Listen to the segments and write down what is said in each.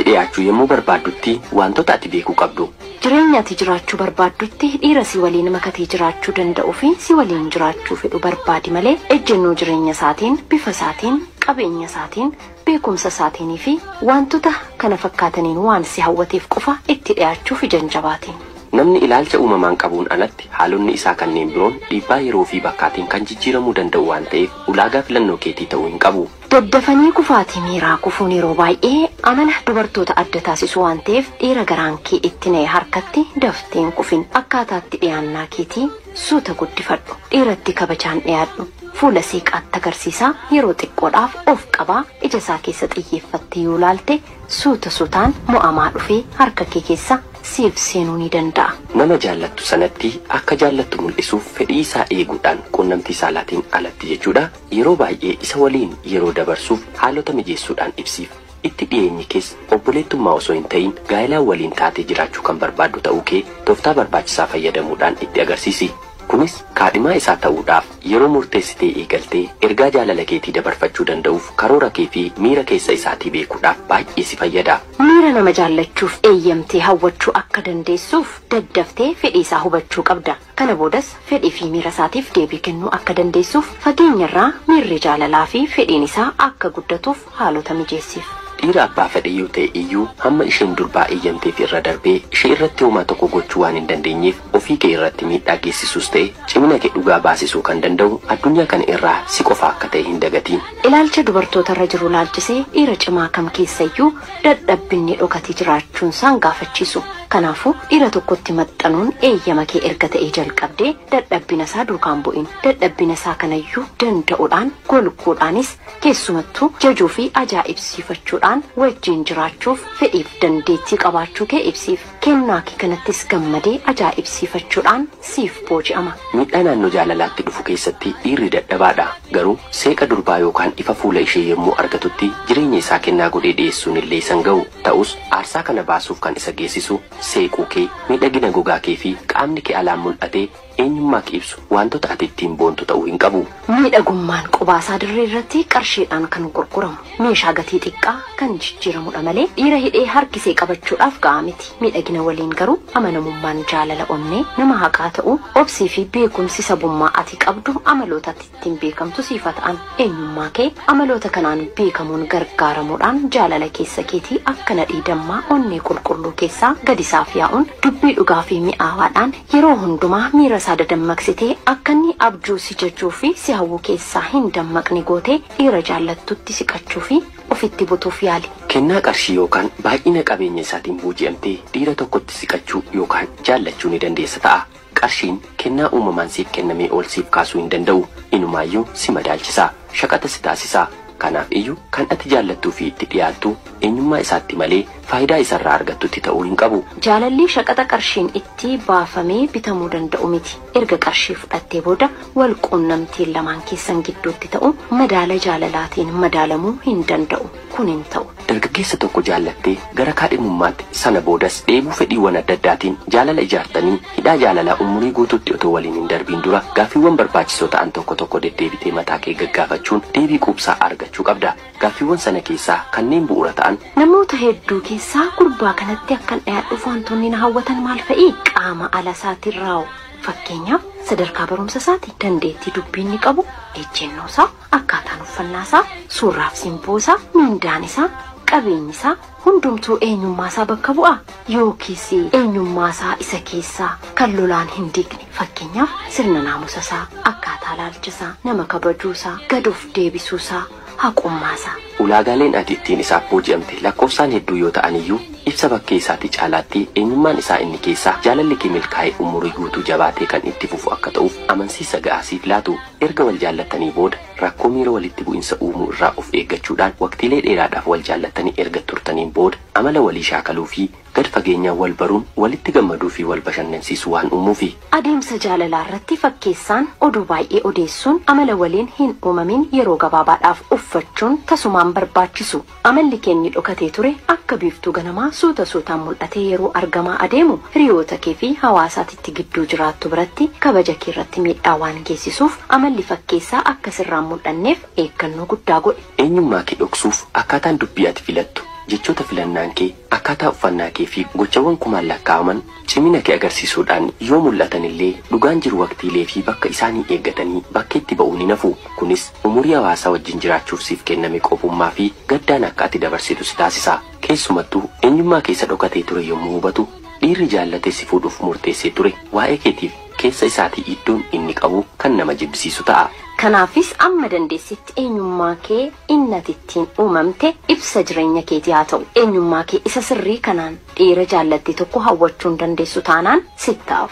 dhiyaachuu yemmuu barbaaddutti wantoota ati beekuu qabdu. Jireenya ati jiraachuu barbaaddutti dhiira si waliin makatee jiraachuu danda'u fi si waliin jiraachuu fedhu barbaadi malee ejjennoo jireenya isaatiin, bifa isaatiin, qabeenya isaatiin, beekumsa isaatiin fi wantoota kana fakkaataniin waan si hawwateef qofa itti dhiyaachuuf janjabaatiin. Namni ilaalcha uumamaan qabuun alatti haalonni isaa kanneen biroon dhiibbaa yeroo fi bakkaatiin kan jijjiiramuu danda'u waan ta'eef ulaagaa filannoo keetii ta'uu hin qabu. Daddafanii kufaatii miiraa kufuun yeroo baay'ee amala dubartoota adda taasisu waan ta'eef dhiira garaan kee itti na'e harkatti dafteen kufin akkaataatti dhiyaannaa keetii suuta guddifadhu. Dhiiratti kabajaan dhiyaadhu. Fuula seeqaatti agarsiisaa yeroo xiqqoodhaaf of qabaa ija isaa keessa xiyyeeffattee yoo laalte suuta suutaan mo'amaa dhufee harka kee keessa siif seenuu ni danda'a. Nama jaallattu sanatti akka jaallattu mul'isuuf fedhii isaa eeguudhaan quunnamtii saalaatiin alatti jechuudha. Yeroo baay'ee isa waliin yeroo dabarsuuf haalota mijeessuudhaan ibsiif. Itti dhiyeenyi keessa obboleettummaa osoo hin ta'in gaa'ilaan waliin taatee jiraachuu kan barbaaddu ta'uu kee tooftaa barbaachisaa fayyadamuudhaan itti agarsiisi. Kunis kaadhimaa isaa ta'uudhaaf yeroo murteessitee eegaltee ergaa jaalala keetii dabarfachuu danda'uuf karoora kee fi miira keessa isaatii beekuudhaaf baay'ee si fayyada. Miira nama jaallachuuf eeyyamtee hawwachuu akka dandeessuuf daddaftee fedhii isaa hubachuu qabda. Kana boodas fedhii fi miira isaatiif deebii kennuu akka dandeessuuf fageenyarraa miirri jaalalaa fi fedhiin isaa akka guddatuuf haalota mijeessiif. Dhiira abbaa fedhe yoo ta'e iyyuu hamma isheen durbaa eeyyamteef irra darbee ishee irratti homaa tokko gochuu waan hin dandeenyeef ofii kee irratti miidhaa geessisuus ta'e cimina kee dhugaa baasisuu kan danda'u addunyaa kana irraa si qofa akka ta'e hin dagatiin. Ilaalcha dubartootarra jiru laalchisee dhiira cimaa kam keessayyuu dadhabbinni dhokatee jiraachuun isaan gaafachiisu. Kanaafuu dhiira tokkotti maxxanuun eeyyama kee erga ta'ee jalqabdee dadhabbina isaa duukaan bu'in. Dadhabbina isaa kanayyuu danda'uudhaan golguudhaanis keessumattuu jajuu fi ajaa'ibsiifachuudhaan wajjin jiraachuuf fedhiif dandeettii qabaachuu kee ibsiif. Kennaa kee kanattis gammadee ajaa'ibsiifachuudhaan siif booji'ama. Miidhaa naannoo jaalalaatti dhufu keessatti dhiirri dadhabaadha. Garuu seeqa durbaa yookaan ifa fuula ishee yemmuu argatutti jireenya isaa kennaa godhee dhiyeessuun illee isan ga'u. Ta'us aarsaa kana baasuuf kan isa geessisu seequu kee, miidhagina gogaa kee fi qaamni kee alaan mul'atee eenyummaa kee ibsu wantoota ati ittiin boontu ta'uu hin qabu. Miidhagummaan qubaasaa dirree irratti qarshiidhaan kan gurguramu meeshaa gatii xiqqaa kan jijjiiramudha malee dhiira hidhee harkisee qabachuudhaaf ga'a miti. Miidhagina waliin garuu amanamummaan jaalala onnee nama haqaa ta'u obsii fi beekumsi sabummaa ati qabdu amaloota ati ittiin beekamtu siifa ta'an eenyummaa kee amaloota kanaan beekamuun gargaaramuudhaan jaalala keessa keetii akka nadhii dammaa onnee qulqulluu keessaa gadi isaaf yaa'uun dubbii dhugaa fi mi'aawaadhaan yeroo hundumaa miira isaa dadammaqsitee akka inni abjuu si jechuu fi si hawwu keessaa hin dammaqne gootee dhiira jaallattutti siqachuu fi ofitti butuuf yaali. Kennaa qarshii yookaan baay'ina qabeenya isaatiin booji'amtee dhiira tokkotti siqachuu yookaan jaallachuu ni dandeessa ta'a. Qarshiin kennaa uumamaan siif kennamee ol siif kaasuu hin danda'u. Inumaayyuu si madaalchisa. Shaqaxa si taasisa. Kanaaf iyyuu kan ati jaallattuu fi itti dhiyaattu eenyummaa isaatti malee faayidaa isarraa argattutti ta'uu hin qabu. Jaalalli shaqaxa qarshiin itti baafamee bitamuu danda'u miti. Erga qarshii fudhattee booda wal quunnamtiin lamaan keessan gidduutti ta'u madaala jaalalaatiin madaalamuu hin danda'u. Kun hin ta'u. Dargaggeessa tokko jaallattee gara kaadhimummaatti sana boodas dheebuu fedhiiwwan adda addaatiin jaalala ijaartanii hidhaa jaalalaa umurii guutuutti otoo waliin hin darbiin dura gaaffiiwwan barbaachisoo ta'an tokko deddeebitee mataa kee gaggaafachuun deebii quubsaa argachuu qabda. Gaaffiiwwan sana keessaa kanneen bu'uura ta'an namoota hedduu keessaa gurbaa kanatti akkan dhiyaadhuuf wantoonni na hawwatan maal fa'i? Qaama ala isaatiin raa'u. Fakkeenyaaf sadarkaa barumsa isaati, dandeettii dubbiin ni qabu, ejjennoo isaa, akkaataan uffannaa isaa, suurraaf simboo isaa, miindaan isaa, qabeenyi isaa hundumtuu eenyummaa isaa bakka bu'a yookiis eenyummaa isaa isa keessaa kan lolaan hin diigne. Fakkeenyaaf sirna naamusa isaa, akkaataa laalcha isaa, nama kabajuu isaa, gad of deebisuu isaa, haqummaa isaa. Ulaagaaleen ati ittiin isaaf booji'amte lakkoofsaan hedduu yoo ta'an iyyuu ibsa bakkee isaatti caalaatti eenyummaan isaa inni keessaa jaalalli kee milkaa'ee umurii guutuu jabaatee kan itti fufu akka ta'uuf amansiisa ga'aa siif laatu. Erga wal jaallatanii booda rakkoo miira walitti bu'insa uumuu irraa of eeggachuudhaan waqtiilee dheeraadhaaf wal jaallatanii erga turtaniin booda amala walii shaakaluu fi gad fageenyaan wal baruun walitti gammaduu fi wal bashannansiisuu waan uumuufi. Adeemsa jaalalaa irratti fakkeessaan oduu baay'ee odeessuun amala waliin hin uumamin yeroo gabaabaadhaaf uffachuun tasumaan barbaachisu. Amalli keenyi dhokatee ture akka biiftuu ganamaa suutaan mul'atee yeroo argamaa adeemu hiriyoota kee fi hawaasaatitti gidduu jiraattu biratti kabaja kee irratti miidhaa waan geessisuuf amalli fakkeessaa akka sirraan mul'anneef eeggannoo guddaa godhi. Eenyummaa kee dhoksuuf akkaataan dubbii ati filattu jechoota filannaan kee akkaataa uffannaa kee fi gochawwan kumaan lakkaa'aman cimina kee agarsiisuudhaan yoo mul'atan illee dhugaan jiru waqtiilee fi bakka isaanii eeggatanii bakkeetti ba'uu ni nafu. Kunis umurii hawaasaa wajjin jiraachuuf siif kenname qofummaa fi gaddaan akka ati dabarsitu si taasisa. Keessumattuu eenyummaa keessa dhokatee ture yommuu hubatu dhiirri jaallatee si fuudhuuf murteessee ture waa'ee keetiif keessa isaatii iddoon inni qabu kan nama jibbisiisu ta'a. Kanaafis amma dandeessitti eenyummaa kee innatittiin uumamte ibsa jireenya keetii haa ta'u. Eenyummaa kee isa sirrii kanaan dhiira jaallatte tokko hawwachuun dandeessu taanaan sittaaf.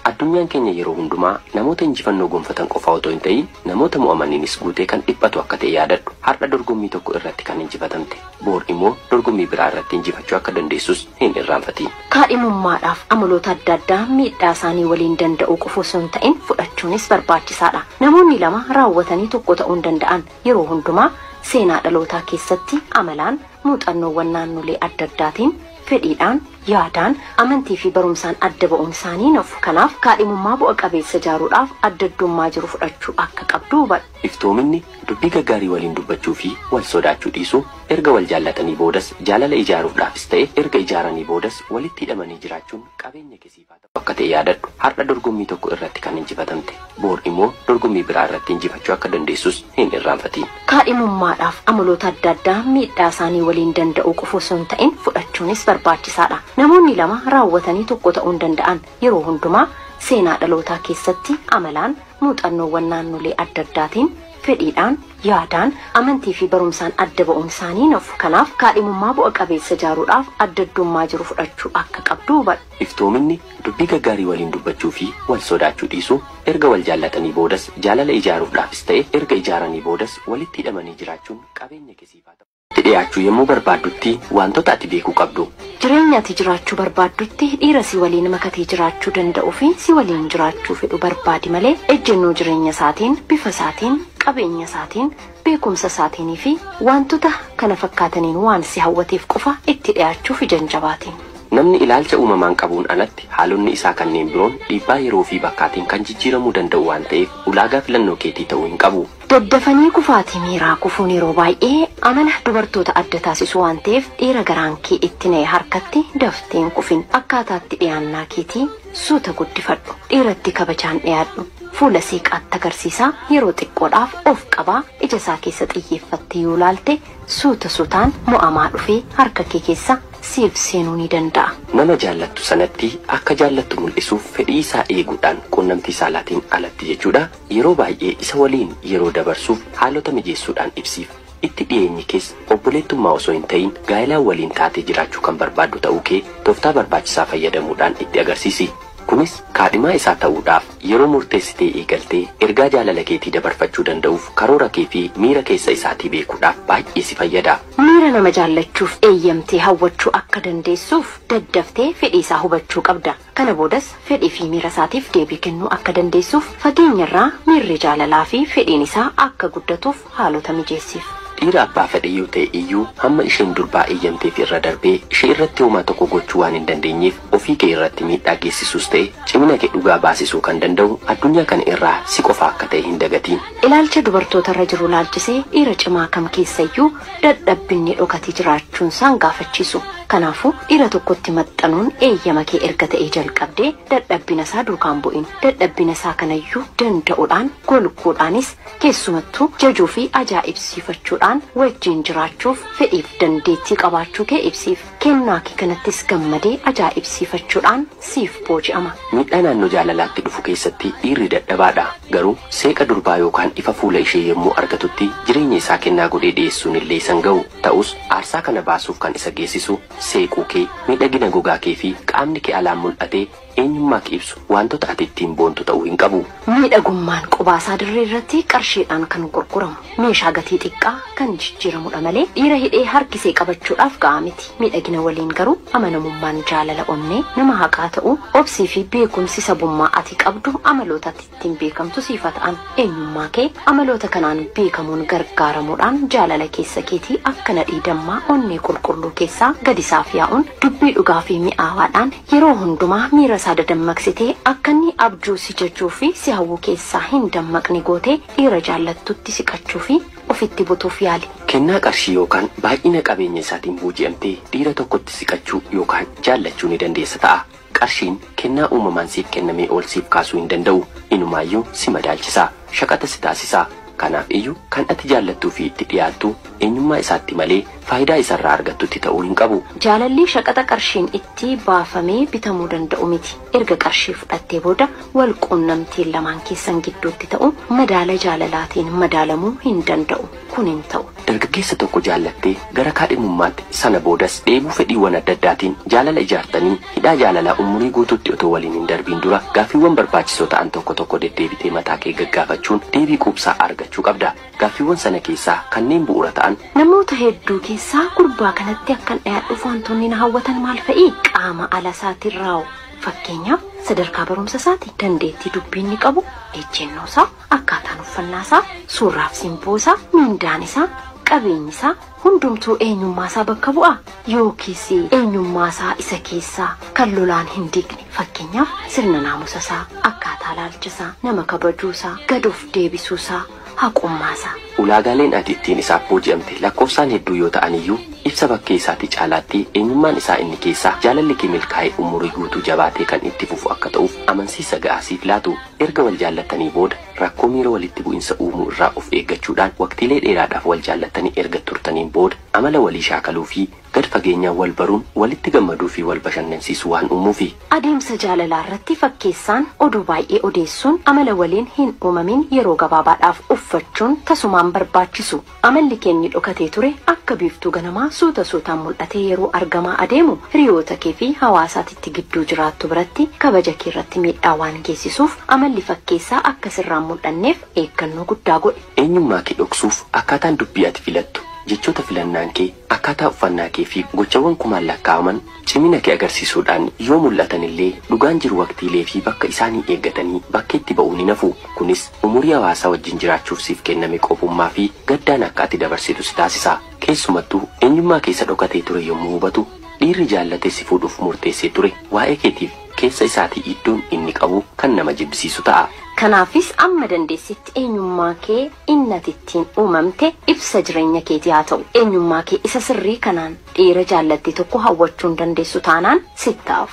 Addunyaan keenya yeroo hundumaa namoota injifannoo gonfatan qofa otoo hin ta'in namoota mo'amaniinis guutee kan dhiphatu akka ta'e yaadadhu. Har'a dorgommii tokko irratti kan injifatamte boor immoo dorgommii biraa irratti injifachuu akka dandeessus hin irraanfatiin. Kaadhimummaadhaaf amaloota adda addaa miidhaa isaanii waliin danda'uu qofa osoo hin ta'in fudhachuunis barbaachisaadha. Namoonni lama raawwatanii tokko ta'uu danda'an yeroo hundumaa seenaa dhalootaa keessatti amalaan muuxannoowwan naannolee adda addaatiin fedhiidhaan yaadaan amantii fi barumsaan adda ba'uun isaanii nafu. Kanaaf kaadhimummaa bu'a qabeessa ijaaruudhaaf adda addummaa jiru fudhachuu akka qabdu hubadhu. Iftoominni dubbii gaggaarii waliin dubbachuu fi wal sodaachuu dhiisuu erga wal jaallatanii boodas jaalala ijaaruudhaafis ta'e erga ijaaranii boodas walitti hidhamanii jiraachuun qabeenya kesiifaa ta'u akka ta'e yaadadhu. Har'a dorgommii tokko irratti kan injifatamte boor immoo dorgommii biraa irratti injifachuu akka dandeessus hin irraanfatiin. Kaadhimummaadhaaf amaloota adda addaa miidhaa isaanii waliin danda'uu qofa osoo hin ta'in fudhachuunis barbaachisaadha. Namoonni lama raawwatanii tokko ta'uu danda'an yeroo hundumaa seenaa dhalootaa keessatti amalaan muuxannoowwan naannolee adda addaatiin fedhiidhaan yaadaan amantii fi barumsaan adda ba'uun isaanii nafu. Kanaaf kaadhimummaa bu'a qabeessa ijaaruudhaaf adda addummaa jiru fudhachuu akka qabdu hubadhu. Iftoominni dubbii gaggaarii waliin dubbachuu fi wal sodaachuu dhiisuu erga wal jaallatanii boodas jaalala ijaaruudhaafis ta'e erga ijaaranii boodas walitti hidhamanii jiraachuun qabeenya kesiifaa ta'u. Dhiyaachuu yommuu barbaaddutti wantoota ati beekuu qabdu. Jireenya ati jiraachuu barbaaddutti dhiira si waliin makatee jiraachuu danda'u fi si waliin jiraachuu fedhu barbaadi malee ejjennoo jireenya isaatiin, bifa isaatiin, qabeenya isaatiin, beekumsa isaatiin fi wantoota kana fakkaataniin waan si hawwateef qofa itti dhiyaachuuf ijaan jabaatiin. Namni ilaalcha uumamaan qabuun alatti haalonni isaa kanneen biroon dhiibbaa yeroo fi bakkaatiin kan jijjiiramuu danda'u waan ta'eef ulaagaa filannoo keetii ta'uu hin qabu. Daddafanii kufaatii miiraa kufuun yeroo baay'ee amala dubartoota adda taasisu waan ta'eef dhiira garaan kee itti na'e harkatti dafteen kufin akkaataatti dhiyaannaa keetii suuta guddifadhu. Dhiiratti kabajaan dhiyaadhu. Fuula seeqaatti agarsiisaa yeroo xiqqoodhaaf of qabaa ija isaa keessa xiyyeeffattee yoo laalte suuta suutaan mo'amaa dhufee harka kee keessa siif seenuu ni danda'a. Nama jaallattu sanatti akka jaallattu mul'isuuf fedhii isaa eeguudhaan quunnamtii saalaatiin alatti jechuudha. Yeroo baay'ee isa waliin yeroo dabarsuuf haalota mijeessuudhaan ibsiif. Itti dhiyeenyi keessa obboleettummaa osoo hin ta'in gaa'ilaan waliin taatee jiraachuu kan barbaaddu ta'uu kee tooftaa barbaachisaa fayyadamuudhaan itti agarsiisi. Kunis kaadhimaa isaa ta'uudhaaf yeroo murteessitee eegaltee ergaa jaalala keetii dabarfachuu danda'uuf karoora kee fi miira keessa isaatii beekuudhaaf baay'ee si fayyada. Miira nama jaallachuuf eeyyamtee hawwachuu akka dandeessuuf daddaftee fedhii isaa hubachuu qabda. Kana boodas fedhii fi miira isaatiif deebii kennuu akka dandeessuuf fageenyarraa miirri jaalalaa fi fedhiin isaa akka guddatuuf haalota mijeessiif. Dhiira abbaa fedhe yoo ta'e iyyuu hamma isheen durbaa eeyyamteef irra darbee ishee irratti homaa tokko gochuu waan hin dandeenyeef ofii kee irratti miidhaa geessisuus ta'e cimina kee dhugaa baasisuu kan danda'u addunyaa kana irraa si qofa akka ta'e hin dagatiin. Ilaalcha dubartoota irra jiru laalchisee dhiira cimaa kam keessayyuu dadhabbinni dhokatee jiraachuun isaan gaafachiisu. Kanaafuu dhiira tokkotti maxxanuun eeyyama kee erga ta'ee jalqabdee dadhabbina isaa duukaan bu'in. Dadhabbina isaa kanayyuu danda'uudhaan golguudhaanis keessumattuu jajuu fi ajaa'ibsiifachuudhaan wajjin jiraachuuf fedhiif dandeettii qabaachuu kee ibsiif. Kennaa kee kanattis gammadee ajaa'ibsiifachuudhaan siif booji'ama. Miidhaa naannoo jaalalaatti dhufu keessatti dhiirri dadhabaadha. Garuu seeqa durbaa yookaan ifa fuula ishee yommuu argatutti jireenya isaa kennaa godhee dhiyeessuun illee isan ga'u. Ta'us aarsaa kana baasuuf kan isa geessisu seequu kee, miidhagina gogaa kee fi qaamni kee alaan mul'atee eenyummaa kee ibsu wantoota ati ittiin boontu ta'uu hin qabu. Miidhagummaan qubaasaa dirree irratti qarshiidhaan kan gurguramu meeshaa gatii xiqqaa kan jijjiiramudha malee dhiira hidhee harkisee qabachuudhaaf ga'a miti. Miidhagina waliin garuu amanamummaan jaalala onnee nama haqaa ta'u obsii fi beekumsi sabummaa ati qabdu amaloota ati ittiin beekamtu siifa ta'an eenyummaa kee amaloota kanaan beekamuun gargaaramuudhaan jaalala keessa keetii akka nadhii dammaa onnee qulqulluu keessaa gadi isaaf yaa'uun dubbii dhugaa fi mi'aawaadhaan yeroo hundumaa miira isaa dadammaqsitee akka inni abjuu si jechuu fi si hawwuu keessaa hin dammaqne gootee dhiira jaallattutti siqachuu fi ofitti butuuf yaali. Kennaa qarshii yookaan baay'ina qabeenya isaatiin booji'amtee dhiira tokkotti siqachuu yookaan jaallachuu ni dandeessa ta'a. Qarshiin kennaa uumamaan siif kennamee ol siif kaasuu hin danda'u. Inumaayyuu si madaalchisaa, shaqaxa si taasisaa. Kanaaf iyyuu kan ati jaallattuu fi itti dhiyaattu eenyummaa isaatti malee faayidaa isarraa argattutti ta'uu hin qabu. Jaalalli shaqaxa qarshiin itti baafamee bitamuu danda'u miti. Erga qarshii fudhattee booda wal quunnamtiin lamaan keessan gidduutti ta'u madaala jaalalaatiin madaalamuu hin danda'u. Kun hin ta'u. Dargaggeessa tokko jaallattee gara kaadhimummaatti sana boodas dheebuu fedhiiwwan adda addaatiin jaalala ijaartanii hidhaa jaalalaa umurii guutuutti otoo waliin hin darbiin dura gaaffiiwwan barbaachisoo ta'an tokko deddeebitee mataa kee gaggaafachuun deebii quubsaa argachuu qabda. Gaaffiiwwan sana keessaa kanneen bu'uura ta'an namoota hedduu keessaa gurbaa kanatti akkan dhiyaadhuuf wantoonni na hawwatan maal fa'i? Qaama ala isaatiin raa'u. Fakkeenyaaf sadarkaa barumsa isaati, dandeettii dubbii inni qabu, ejjennoo isaa, akkaataan uffannaa isaa, suurraaf simboo isaa, mindaan isaa, qabeenyi isaa hundumtuu eenyummaa isaa bakka bu'a yookiis eenyummaa isaa isa keessaa kan lolaan hin digne. Fakkeenyaaf sirna naamusa isaa, akkaataa ilaalcha isaa, nama kabajuu isaa, gad of deebisuu isaa, haqummaa isaa. Ulaagaaleen ati ittiin isaaf booji'amte lakkoofsaan hedduu yoo ta'an iyyuu ibsa bakkee isaatti caalaatti eenyummaan isaa inni keessaa jaalalli kee milkaa'ee umurii guutuu jabaatee kan itti fufu akka ta'uuf amansiisa ga'aa siif laatu. Erga wal jaallatanii booda rakkoo miira walitti bu'insa uumuu irraa of eeggachuudhaan waqtiilee dheeraadhaaf wal jaallatanii erga turtaniin booda amala walii shaakaluu fi gad fageenyaan wal baruun walitti gammaduu fi wal bashannansiisuu waan uumuufi. Adeemsa jaalalaa irratti fakkeessaan oduu baay'ee odeessuun amala waliin hin uumamin yeroo gabaabaadhaaf uffachuun tasumaan barbaachisu. Amalli keenyi dhokatee ture akka biiftuu ganamaa suutaan mul'atee yeroo argamaa adeemu hiriyoota kee fi hawaasaatitti gidduu jiraattu biratti kabaja kee irratti miidhaa waan geessisuuf amalli fakkeessaa akka sirraan mul'anneef eeggannoo guddaa godhi. Eenyummaa kee dhoksuuf akkaataan dubbii ati filattu, jechoota filannaan kee, akkaataa uffannaa kee fi gochawwan kumaan lakkaa'aman cimina kee agarsiisuudhaan yoo mul'atan illee dhugaan jiru waqtiilee fi bakka isaanii eeggatanii bakkeetti ba'uu ni nafu. Kunis umurii hawaasaa wajjin jiraachuuf siif kenname qofummaa fi gaddaan akka ati dabarsitu si taasisa. Keessumattuu eenyummaa keessa dhokatee ture yommuu hubatu dhiirri jaallatee si fuudhuuf murteessee ture waa'ee keetiif keessa isaatii iddoon inni qabu kan nama jibbisiisu ta'a. Kanaafis amma dandeessitti eenyummaa kee innatittiin uumamte ibsa jireenya keetii haa ta'u. Eenyummaa kee isa sirrii kanaan dhiira jaallattee tokko hawwachuun dandeessu taanaan sittaaf.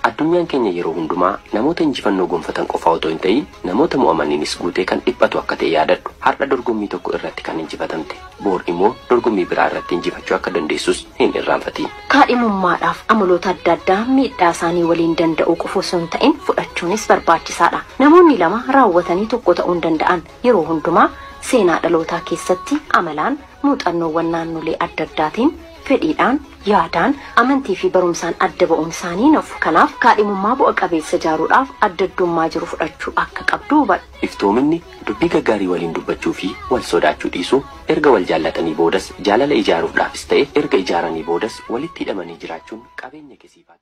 Addunyaan keenya yeroo hundumaa namoota injifannoo gonfatan qofa otoo hin ta'in namoota mo'amaniinis guutee kan dhiphatu akka ta'e yaadadhu. Har'a dorgommii tokko irratti kan injifatamte boor immoo dorgommii biraa irratti injifachuu akka dandeessus hin irraanfatiin. Kaadhimummaadhaaf amaloota adda addaa miidhaa isaanii waliin danda'uu qofa osoo hin ta'in fudhachuunis barbaachisaadha. Namoonni lama raawwatanii tokko ta'uu hin danda'an. Yeroo hundumaa seenaa dhalootaa keessatti amalaan muuxannoowwan naannolee adda addaatiin fedhiidhaan, yaadaan, amantii fi barumsaan adda ba'uun isaanii nafu. Kanaaf kaadhimummaa bu'a qabeessa ijaaruudhaaf adda addummaa jiru fudhachuu akka qabdu hubadhu. Iftoominni dubbii gaggaarii waliin dubbachuu fi wal sodaachuu dhiisuu erga wal jaallatanii boodas jaalala ijaaruudhaafis ta'e erga ijaaranii boodas walitti hidhamanii jiraachuun qabeenya keessiifaa ta'u.